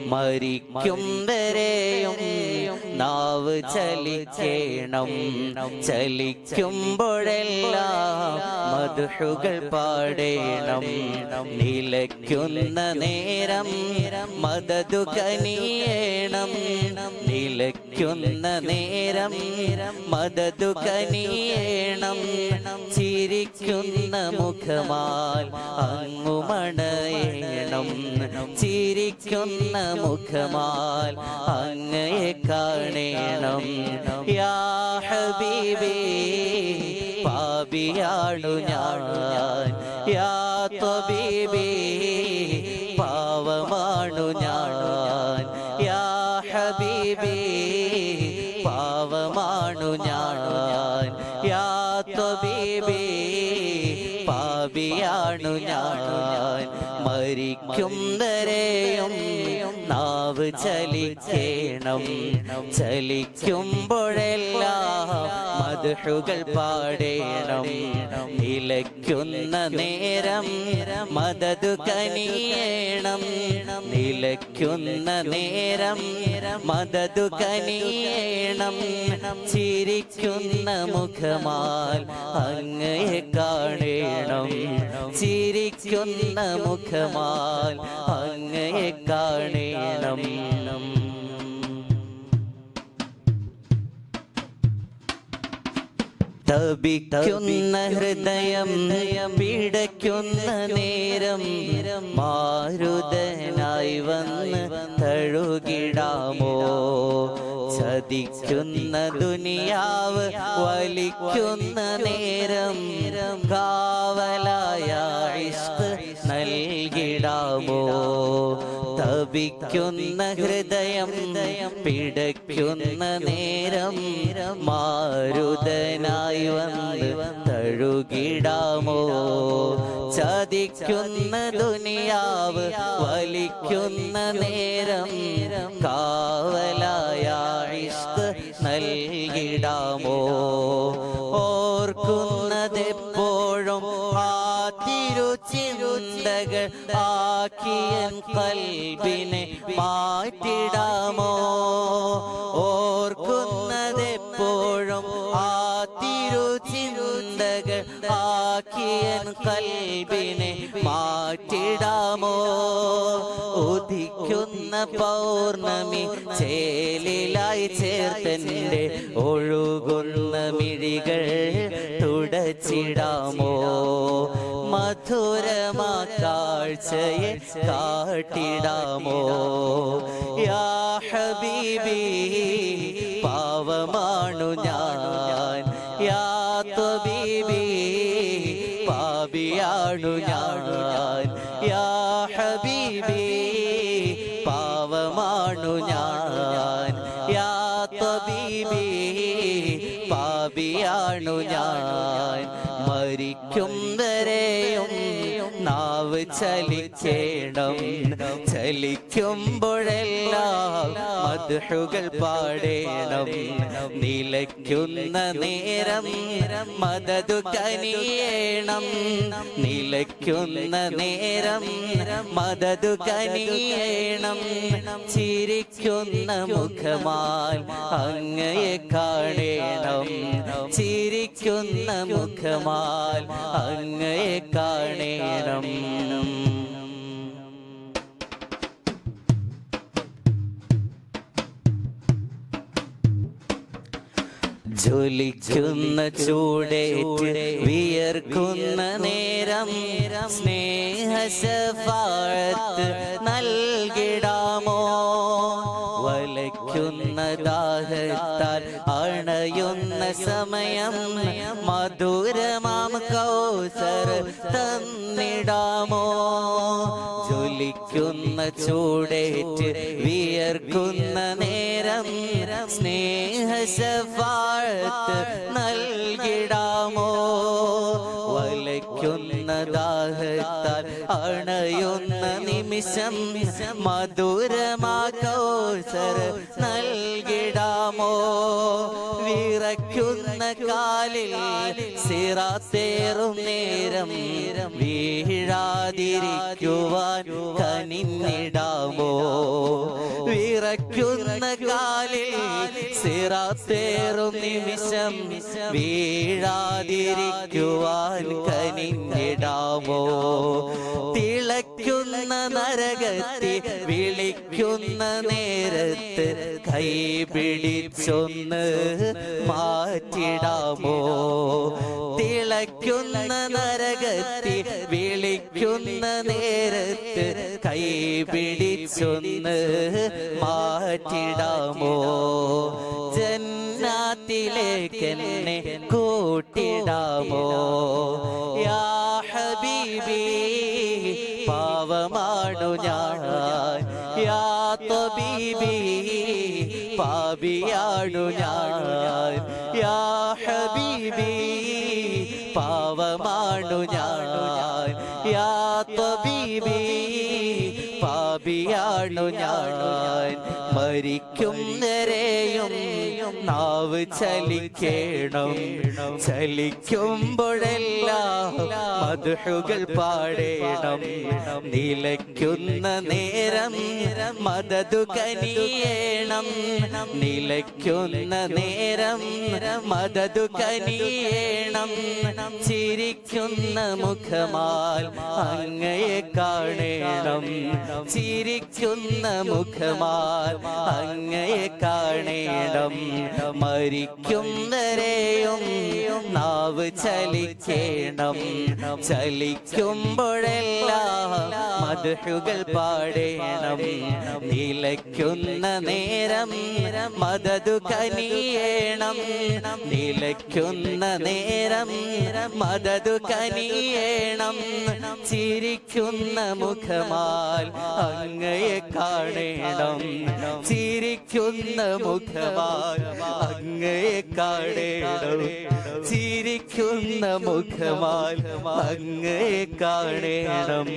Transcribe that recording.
മരിക്കും വരെയും നാവ് ചലിക്കേണം. ചലിക്കുമ്പോഴെല്ലാം മദ്ഹുകൾ പാടേണം. നിലയ്ക്കുന്ന നേരം മദദു കനിയേണം. നിലയ്ക്കുന്ന നേരം മദദു കനിയേണം. ചിരിക്കുന്ന മുഖമാൽ അങ്ങുമണയേണം. ചിരിക്കുന്ന മുഖമാൽ അങ്ങയെ കാണേണം. യാ ഹബീബി പാപിയാണു ഞാൻ. യാ തബീബി പാവമാണു ഞാൻ. യാ ഹബീബി പാവമാണു ഞാൻ. യാ തബീബി പാപിയാണു ഞാൻ. മരിക്കും വരെയും നാവ് ചലിക്കേണം. ചലിക്കുമ്പോഴെല്ലാം മദ്ഹുകൾ പാടേണം. നിലയ്ക്കുന്ന നേരം മദദു കനിയേണം. നിലയ്ക്കുന്ന നേരം മദദു കനിയേണം. ചിരിക്കുന്ന മുഖമാൽ അങ്ങയെ കാണേണം. ചിരിക്കുന്ന മുഖമാൽ അങ്ങയെ കാണേണം. തപിക്കുന്ന ഹൃദയം പിടയ്ക്കുന്ന നേരം മാരുതനായി വന്ന് തഴുകിടാമോ. ചതിക്കുന്ന ദുനിയാവ് വലിക്കുന്ന നേരം കാവലായ ഇഷ്ക് നൽകിടാമോ. തപിക്കുന്ന ഹൃദയം പിടയ്ക്കുന്ന നേരം മാരുതനായി വന്ന് തഴുകിടാമോ. ചതിക്കുന്ന ദുനിയാവ് വലിക്കുന്ന നേരം കാവലായ ഇഷ്ക് നൽകിടാമോ. ഓർക്കുന്നതെപ്പോഴും ആ തിരുചിന്തകൾ ആക്കിയൻ കൽബിനെ മാറ്റിടാമോ. ഓർക്കുന്നതെപ്പോഴും ആ തിരുചിന്തകൾ ആക്കിയൻ കൽബിനെ മാറ്റിടാമോ. ഉദിക്കുന്ന പൗർണമി ചേലിലായി ചേർത്തന്റെ ഒഴുകുന്ന മിഴികൾ തുടച്ചിടാമോ. മധുരമാ കാഴ്ചയെ കാട്ടിടാമോ. യാ ഹബീബി പാവമാണു ഞാൻ. യാ തബീബി പാപിയാണു ഞാൻ. യാ ഹബീബി പാവമാണു ഞാൻ. യാ തബീബി പാപിയാണു ഞാൻ. മരിക്കും വരെയും നാവ് ചലിക്കേണം. ചലിക്കുമ്പോഴെല്ലാം മദ്ഹുകൾ പാടേണം. നിലയ്ക്കുന്ന നേരം മദദു കനിയേണം. നിലയ്ക്കുന്ന നേരം മദദു കനിയേണം. ചിരിക്കുന്ന മുഖമാൽ അങ്ങയെ കാണേണം. ചിരിക്കുന്ന മുഖമാൽ അങ്ങയെ കാണേണം. ജ്വലിക്കുന്ന ചൂടേറ്റ് വിയർക്കുന്ന നേരം സ്നേഹ ശഫാഅത്ത് നൽകിടാമോ. വലയ്ക്കുന്ന ദാഹത്താൽ അണയുന്ന സമയം മധുരമാം കൗസർ തന്നിടാമോ. ജ്വലിക്കുന്ന ചൂടേറ്റ് വിയർക്കുന്ന നേരം സ്നേഹ ശഫാഅത്ത് നൽകിടാമോ. വലയ്ക്കുന്ന ദാഹത്താൽ അണയുന്ന നിമിഷം മധുരമാ കൗസർ നൽകിടാമോ വിറയ്ക്കുന്ന കാലിൽ സിറാത്തേറും നേരം വീഴാതിരിക്കുവാൻ കനിഞ്ഞിടാമോ വിറയ്ക്കുന്ന കാലിൽ സിറാത്തേറും നിമിഷം വീഴാതിരിക്കുവാൻ കനിഞ്ഞിടാമോ തിളയ്ക്കുന്ന നരകത്തി വിളിക്കുന്ന നേരത്ത് കൈ പിടിച്ചൊന്ന് മാറ്റിടാമോ തിളയ്ക്കുന്ന നരകത്തി വിളിക്കുന്ന നേരത്ത് കൈ പിടിച്ചൊന്ന് മാറ്റിടാമോ ജന്നാത്തിലേക്കെന്നെ കൂട്ടിടാമോ യാ ഹബീബി പാവമാണു ഞാൻ യാ തബീബി പാപിയാണു ഞാൻ യാ ഹബീബി പാവമാണു ഞാൻ യാ തബീബി പാപിയാണു ഞാൻ മരിക്കും വരെയും നാവ് ചലിക്കേണം ചലിക്കുമ്പോഴെല്ലാം മദ്ഹുകൾ പാടേണം നിലയ്ക്കുന്ന നേരം മദദു കനിയേണം നിലയ്ക്കുന്ന നേരം മദദു കനിയേണം ചിരിക്കുന്ന മുഖമാൽ അങ്ങയെ കാണേണം ചിരിക്കുന്ന മുഖമാൽ അങ്ങയെ കാണേണം മരിക്കും വരെയും നാവ് ചലിക്കേണം ചലിക്കുമ്പോഴെല്ലാം മദ്ഹുകൾ പാടേണം നിലയ്ക്കുന്ന നേരം മദദു കനിയേണം നിലയ്ക്കുന്ന നേരം മദദു കനിയേണം ചിരിക്കുന്ന മുഖമാൽ അങ്ങയെ കാണേണം ചിരിക്കുന്ന മുഖമാൽ അങ്ങയെ കാണേണം ചിരിക്കുന്ന മുഖമാൽ അങ്ങയെ കാണേണം